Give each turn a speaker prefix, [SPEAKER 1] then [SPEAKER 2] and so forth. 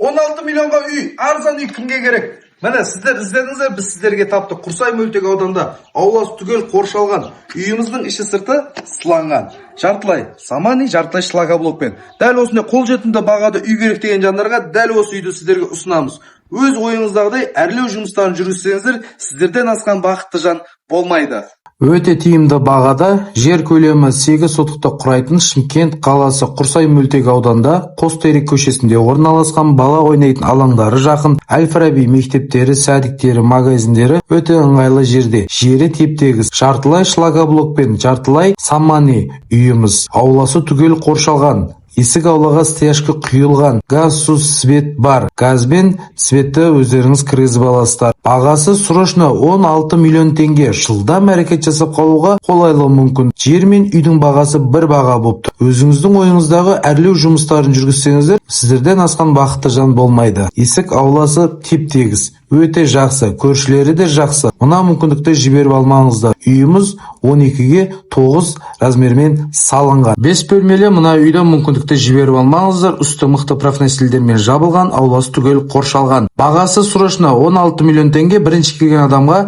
[SPEAKER 1] 16 миллионға үй, арзан үй кімге керек? Міне сіздер іздедіңіздер, біз сіздерге таптық. Құрсай мөлтек ауданда ауласы түгел қоршалған. Үйіміздің іші сырты сыланған. Жартылай самани, жартылай шлакоблокпен. Дәл осындай қолжетімді бағада үй керек деген жандарға дәл осы үйді сіздерге ұсынамыз. Өз ойыңыздағыдай әрлеу жұмыстарын жүргізсеңіздер, сіздерден асқан бақытты жан болмайды.
[SPEAKER 2] Өте тиімді бағада жер көлемі 8 сотықты құрайтын Шымкент қаласы Құрсай мөлтек ауданда Қостерек көшесінде орналасқан бала ойнайтын алаңдары жақын, Әл-Фараби мектептері, садиктері, магазиндері өте ыңғайлы жерде. Жері теп-тегіс, жартылай шлакоблокпен жартылай самани үйіміз. Ауласы түгел қоршалған. Есік аулаға стяжка құйылған, газ, су, свет бар. Газбен светті өздеріңіз кіргізіп аласыздар. Бағасы срочно 16 миллион теңге. Жылдам әрекет жасап қалуға қолайлы мүмкін. Жер мен үйдің бағасы бір баға болып тұр. Өзіңіздің ойыңыздағы әрлеу жұмыстарын жүргізсеңіздер, сіздерден асқан бақытты жан болмайды. Есік ауласы теп-тегіс, өте жақсы, көршілері де жақсы. Мына мүмкіндікті жіберіп алмаңыздар. Үйіміз 12-ге 9 размермен салынған. 5 бөлмелі мына үйді мүмкіндікті жіберіп алмаңыздар. Үсті мықты профнастилдермен жабылған, ауласы түгел қоршалған. Бағасы срочно 16 миллион теңге. Бірінші келген адамға